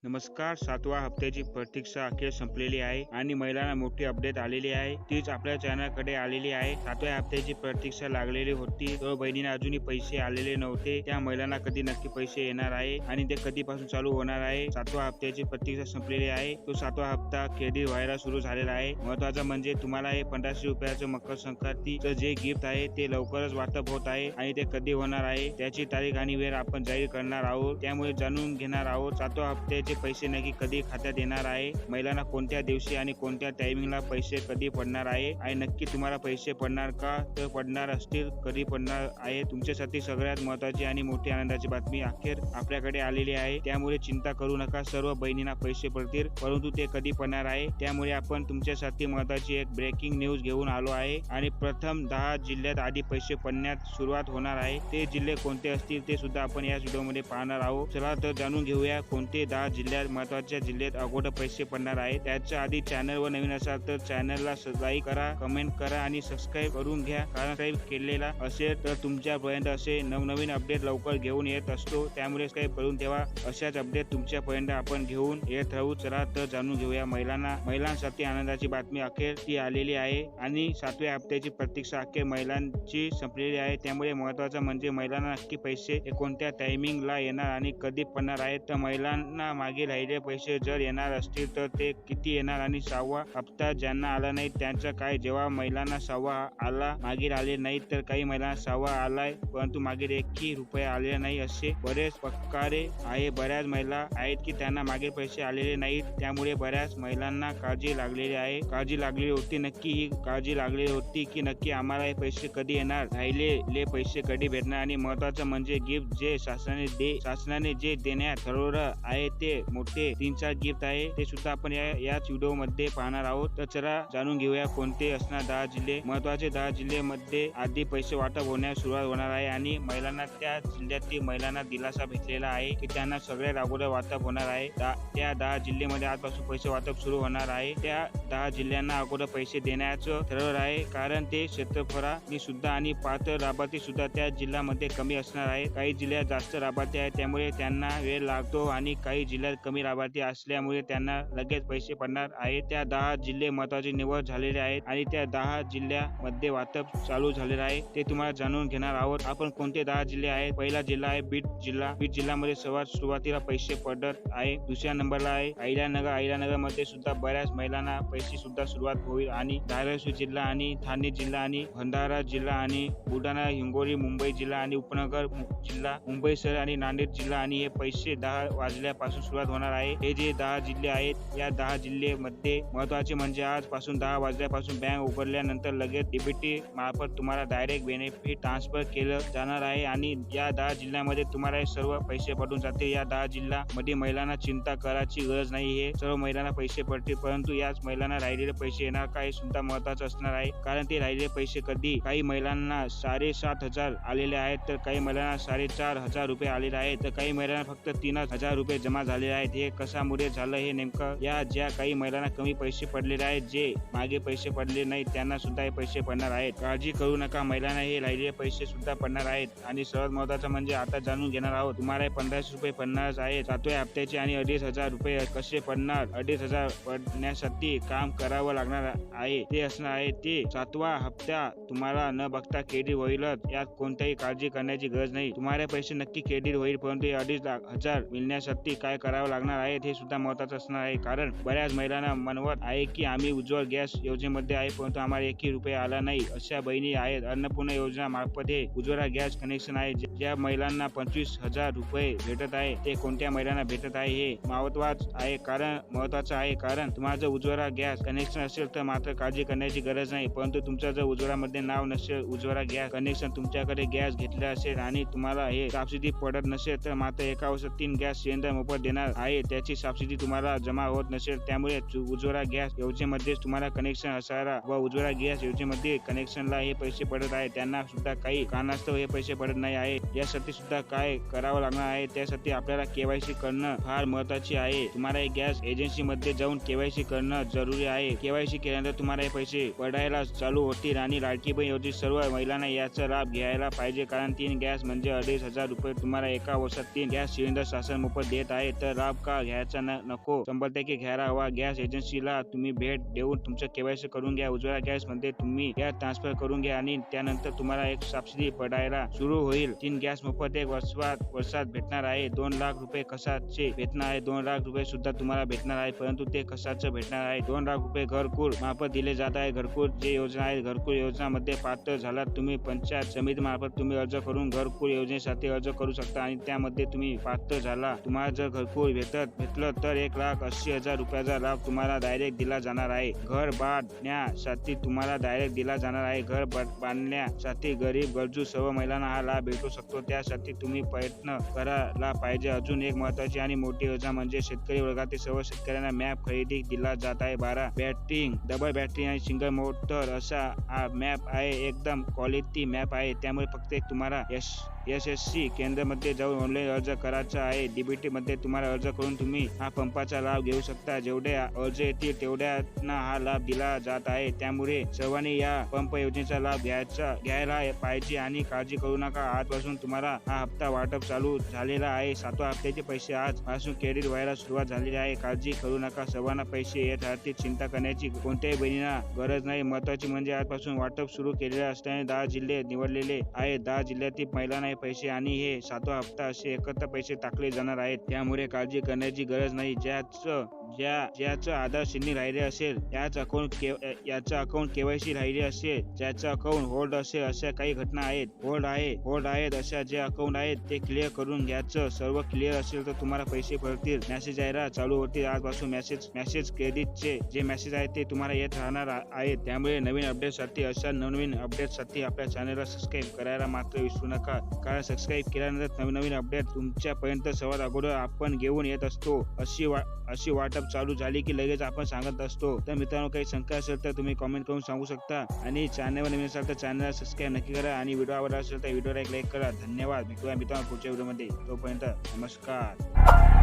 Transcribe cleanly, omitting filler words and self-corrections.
नमस्कार. 7व्या हप्त्याची प्रतीक्षा अखेर संपलेली आहे आणि महिलांना मोठी अपडेट आलेली आहे. तीच आपल्या चॅनलकडे आलेली आहे. 7व्या हप्त्याची प्रतीक्षा लागलेली होती. सर्व बहिणींना अजूनही पैसे आलेले नव्हते. त्या महिलांना कधी नक्की पैसे येणार आहे आणि ते कधीपासून चालू होणार आहे. 7व्या हप्त्याची प्रतीक्षा संपलेली आहे. तो 7वा हप्ता क्रेडिट व्हायला सुरू झालेला आहे. महत्वाचं म्हणजे तुम्हाला हे 1500 रुपयाचं मकर संक्रांतीचं जे गिफ्ट आहे ते लवकरच वाटप होत आहे आणि ते कधी होणार आहे त्याची तारीख आणि वेळ आपण जाहीर करणार आहोत. त्यामुळे जाणून घेणार आहोत 7व्या हप्त्याचे पैसे नक्की कधी खात्यात येणार आहे, महिलांना कोणत्या दिवशी आणि कोणत्या टायमिंगला पैसे कधी पडणार आहे आणि नक्की तुम्हाला पैसे पडणार का, तर पडणार असतील कधी पडणार आहे. तुमच्यासाठी सगळ्यात महत्त्वाची आणि मोठी आनंदाची बातमी अखेर आपल्याकडे आलेली आहे. त्यामुळे चिंता करू नका, सर्व बहिणींना पैसे पडतील, परंतु ते कधी पडणार आहे त्यामुळे आपण तुमच्यासाठी महत्त्वाची एक ब्रेकिंग न्यूज घेऊन आलो आहे. आणि प्रथम 10 जिल्ह्यात आधी पैसे पडण्यास सुरुवात होणार आहे. ते जिल्हे कोणते असतील ते सुद्धा आपण या व्हिडिओमध्ये पाहणार आहोत. चला तर जाणून घेऊया कोणते 10 जिल्ह्यात महत्त्वाच्या जिल्ह्यात अगोदर पैसे पडणार आहेत. त्याच्या आधी चॅनलवर नवीन असाल तर चॅनलला लाईक करा, कमेंट करा आणि सबस्क्राईब करून घ्या. कारण सबस्क्राईब केलेला असेल तर तुमच्यापर्यंत असे नवनवीन अपडेट लवकर घेऊन येत असतो. त्यामुळे सबस्क्राईब करून ठेवा. अशाच अपडेट तुमच्यापर्यंत आपण घेऊन येत राहू. चला तर जाणून घेऊया महिलांसाठी आनंदाची बातमी अखेर ती आलेली आहे आणि 7व्या हप्त्याची प्रतीक्षा अखेर महिलांची संपलेली आहे. त्यामुळे महत्त्वाचं म्हणजे महिलांना नक्की पैसे कोणत्या टायमिंगला येणार आणि कधी पडणार आहेत. तर महिलांना मागे राहिले पैसे जर येणार असतील तर ते किती येणार आणि 6वा हप्ता ज्यांना आला नाही त्यांचं काय. जेव्हा महिलांना 6वा आला मागील आले नाही तर काही महिलांना 6वा आलाय परंतु मागील एकही रुपया आलेला नाही असे बरेच प्रकारे आहे. बऱ्याच महिला आहेत की त्यांना मागील पैसे आलेले नाहीत. त्यामुळे बऱ्याच महिलांना काळजी लागलेली आहे. काळजी लागलेली होती, नक्की ही काळजी लागलेली होती की नक्की आम्हाला हे पैसे कधी येणार, राहिलेले पैसे कधी भेटणार. आणि महत्वाचं म्हणजे गिफ्ट जे शासनाने जे देण्यात ठरवलं आहे ते मोठे 3-4 गिफ्ट आहे ते सुद्धा आपण याच व्हिडिओ मध्ये पाहणार आहोत. तर चला जाणून घेऊया कोणते असणार 10 जिल्हे. महत्वाचे 10 जिल्ह्यामध्ये आधी पैसे वाटप होण्यास सुरुवात होणार आहे आणि महिलांना त्या जिल्ह्यातील महिलांना दिलासा भेटलेला आहे की त्यांना सगळ्यात अगोदर वाटप होणार आहे. त्या 10 जिल्ह्यामध्ये आजपासून पैसे वाटप सुरू होणार आहे. त्या 10 जिल्ह्यांना अगोदर पैसे देण्याचं ठरवलं आहे कारण ते क्षेत्रफळाने सुद्धा आणि पात्र लाभार्थी सुद्धा त्या जिल्ह्यामध्ये कमी असणार आहे. काही जिल्ह्यात जास्त लाभार्थी आहेत त्यामुळे त्यांना वेळ लागतो आणि काही जिल्ह्यात कमी लाभार्थी असल्यामुळे त्यांना लगेच पैसे पडणार आहेत. त्या 10 जिल्हे महत्वाचे निवड झालेले आहेत आणि त्या 10 जिल्ह्यामध्ये वाटप चालू झालेलं आहे ते तुम्हाला जाणून घेणार आहोत. आपण कोणते 10 जिल्हे आहेत. पहिला जिल्हा आहे बीड जिल्हा. बीड जिल्ह्यामध्ये सुरुवातीला पैसे पडत आहे. दुसऱ्या नंबरला आहे अहिल्यानगर मध्ये सुद्धा बऱ्याच महिलांना पैसे सुद्धा सुरुवात होईल. आणि धाराशिव जिल्हा आणि ठाणे जिल्हा आणि भंडारा जिल्हा आणि बुलढाणा, हिंगोली, मुंबई जिल्हा आणि उपनगर जिल्हा, मुंबई शहर आणि नांदेड जिल्हा. आणि हे पैसे 10 वाजल्यापासून सुरुवात होणार आहे. हे जे 10 जिल्हे आहेत या 10 जिल्ह्यामध्ये महत्वाचे म्हणजे आजपासून 10 वाजल्यापासून बँक उघडल्यानंतर लगेच डीबीटी मार्फत तुम्हाला डायरेक्ट बेनिफिट ट्रान्सफर केलं जाणार आहे आणि या 10 जिल्ह्यामध्ये तुम्हाला हे सर्व पैसे पडून जातील. या 10 जिल्ह्यामध्ये महिलांना चिंता करायची गरज नाही. हे सर्व महिलांना पैसे पडतील, परंतु याच महिलांना राहिलेले पैसे येणार का हे सुद्धा महत्वाचं असणार आहे. कारण ते राहिलेले पैसे कधी काही महिलांना 7,500 आलेले आहेत तर काही महिलांना 4,500 रुपये आलेले आहेत तर काही महिलांना फक्त 3,000 रुपये जमा झालेले आहेत. हे कशामुळे झालं हे नेमकं. या ज्या काही महिलांना कमी पैसे पडलेले आहेत, जे मागे पैसे पडले नाही त्यांना सुद्धा हे पैसे पडणार आहेत. काळजी करू नका, महिलांना हे राहिलेले पैसे सुद्धा पडणार आहेत. आणि सर्वात महत्वाचं म्हणजे आता जाणून घेणार आहोत तुम्हाला 1500 रुपये पडणार आहेत 7व्या हप्त्याचे आणि 2,500 रुपये कसे पडणार. 2,500 पडण्यासाठी काम करावं लागणार आहे ते असणार आहे ते 7वा हप्ता तुम्हाला न बघता क्रेडिट होईलच. यात कोणत्याही काळजी करण्याची गरज नाही. तुम्हाला पैसे नक्की क्रेडिट होईल, परंतु 2,500 मिळण्यासाठी काय करावं लागणार आहे हे सुद्धा महत्वाचं असणार आहे. कारण बऱ्याच महिलांना म्हणवत आहे की आम्ही उज्ज्वल गॅस योजनेमध्ये आहे परंतु आम्हाला 1 रुपया आला नाही. अशा बहिणी आहेत. अन्नपूर्णा योजना मार्फत हे उज्ज्वला गॅस कनेक्शन आहे. ज्या महिलांना 25,000 रुपये भेटत आहे ते कोणत्या महिलांना भेटत आहे हे महत्वाचं आहे. कारण तुम्हाला जर उज्ज्वला गॅस कनेक्शन असेल तर मात्र काळजी करण्याची गरज नाही. परंतु तुमचं जर उज्ज्वलामध्ये नाव नसेल, उज्ज्वला गॅस कनेक्शन तुमच्याकडे गॅस घेतला असेल आणि तुम्हाला हे सबसिडी पडत नसेल तर मात्र एका वर्षात 3 गॅस सिलेंडर मोफत देणार आहे. त्याची सबसिडी तुम्हाला जमा होत नसेल त्यामुळे उज्ज्वला गॅस योजनेमध्ये तुम्हाला कनेक्शन असायला व उज्ज्वला गॅस योजनेमध्ये कनेक्शनला हे पैसे पडत आहे त्यांना सुद्धा काही कारणास्तव हे पैसे पडत नाही आहे. यासाठी सुद्धा काय करावं लागणार आहे. त्यासाठी आपल्याला केवायसी करणं फार महत्वाचे आहे. तुम्हाला गॅस एजन्सी मध्ये जाऊन केवायसी करणं जरुरी आहे. केवायसी केल्यानंतर तुम्हाला हे पैसे पडायला चालू होतील आणि लाडकी बहीण योजनेत सर्व महिलांना याचा लाभ घ्यायला पाहिजे. कारण 3 गॅस म्हणजे 2,500 रुपये तुम्हाला एका वर्षात 3 गॅस सिलेंडर शासन मोफत देत आहे. तर लाभ का घ्यायचा नको, 100% घ्यायला हवा. गॅस एजन्सीला तुम्ही भेट देऊन तुमचं KYC करून घ्या. उज्ज्वला गॅस मध्ये तुम्ही गॅस ट्रान्सफर करून घ्या आणि त्यानंतर तुम्हाला एक सबसिडी पडायला सुरू होईल. 3 गॅस मोफत 1 वर्षात भेटणार आहे. 2 लाख रुपये कशाचे भेटणार आहे? 2 लाख रुपये सुद्धा तुम्हाला भेटणार आहे, परंतु ते कशाचं भेटणार आहे? 2 लाख रुपये घरकुल मार्फत दिले जात आहे. घरकुल जे योजना आहे, घरकुल योजना मध्ये पात्र झाला तुम्ही पंचायत समिती मार्फत तुम्ही अर्ज करून घरकुल योजनेसाठी अर्ज करू शकता आणि त्यामध्ये तुम्ही पात्र झाला. तुम्हाला जर घरकुल भेटलं तर 1,80,000 रुपयाचा लाभ तुम्हाला डायरेक्ट दिला जाणार आहे. घर बांधण्यासाठी तुम्हाला डायरेक्ट दिला जाणार आहे. घर बांधण्यासाठी गरीब गरजू सर्व महिलांना हा लाभ भेटू शकतो. त्यासाठी तुम्ही प्रयत्न करायला पाहिजे. अजून एक महत्त्वाची आणि मोठी योजना म्हणजे शेतकरी वर्गातील सर्व शेतकऱ्यांना मॅप खरेदी दिला जात आहे. 12 बॅटरी, डबल बॅटरी आणि सिंगल मोटर असा हा मॅप आहे. एकदम क्वालिटी मॅप आहे. त्यामुळे फक्त तुम्हाला SSC केंद्रामध्ये जाऊन ऑनलाईन अर्ज करायचा आहे. DBT मध्ये तुम्हाला अर्ज करून तुम्ही हा पंपाचा लाभ घेऊ शकता. जेवढे अर्ज येतील तेवढ्यांना हा लाभ दिला जात आहे. त्यामुळे सर्वांनी या पंप योजनेचा लाभ घ्यायला पाहिजे आणि काळजी करू नका. आजपासून तुम्हाला हा हप्ता वाटप चालू झालेला आहे. 7व्या हप्त्याचे पैसे आजपासून क्रेडिट व्हायला सुरुवात झालेली आहे. काळजी करू नका. सर्वांना पैसे येत राहतील. चिंता करण्याची कोणत्याही बहिणींना गरज नाही. महत्त्वाची म्हणजे आजपासून वाटप सुरू केलेले असल्याने 10 जिल्हे निवडलेले आहेत. 10 जिल्ह्यातील महिलांना पैसे आणि हे 7वा हप्ता असे एकत्र पैसे टाकले जाणार आहेत. त्यामुळे काळजी करण्याची गरज नाही. ज्याचं आधार शिल्लक राहिले असेल, याचं अकाउंट KYC राहिले असेल, ज्याचं अकाउंट होल्ड असेल, अशा काही घटना आहेत. होल्ड आहेत अशा जे अकाउंट आहेत ते क्लिअर करून घ्यायचं. सर्व क्लिअर असेल तर तुम्हाला पैसे भरतील. मेसेज यायला चालू होतील. आजपासून मेसेज क्रेडिटचे जे मेसेज आहेत ते तुम्हाला येत राहणार आहेत. त्यामुळे नवीन अपडेटसाठी आपल्या चॅनलला सबस्क्राईब करायला मात्र विसरू नका. कारण सबस्क्राईब केल्यानंतर नवीन अपडेट तुमच्यापर्यंत सर्वात अगोदर आपण घेऊन येत असतो. अशी वाटप चालू झाली की लगेच आपण सांगत असतो. तर मित्रांनो, काही शंका असेल तर तुम्ही कमेंट करून सांगू शकता आणि चॅनलवर नवीन असाल तर चॅनलला सबस्क्राईब नक्की करा आणि व्हिडिओ आवडला असेल तर व्हिडिओला एक लाईक करा. धन्यवाद. भेटूया मित्रांनो पुढच्या व्हिडिओमध्ये. तोपर्यंत नमस्कार.